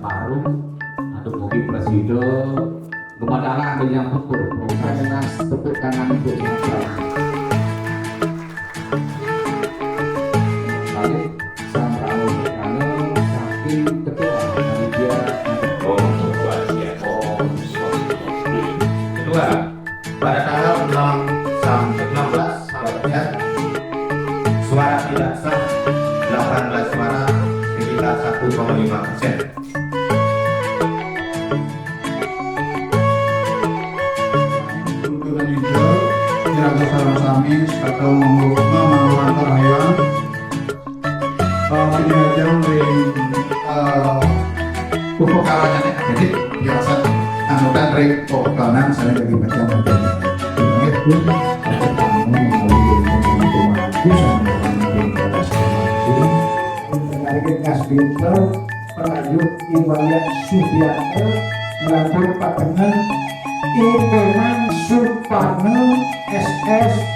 separuh atau mungkin presiden kepada ambil yang pukul bukan tepuk tangan untuk masalah kali sama saking ketua dia kedua pada tanggal 6 sampai 16 Maret suara tidak sah 18 suara sekitar 1,5%. Kira-kira salam sami atau mengulang terakhir ini aja ring pupuk kawannya jadi biasa angkutan ring pupuk kawanan saya lagi baca baca ini pun ada tamu melalui informasi maju sama menarik gas pinter Prayut Iwaya Subianto melapor patengan Ipeman Suparno SS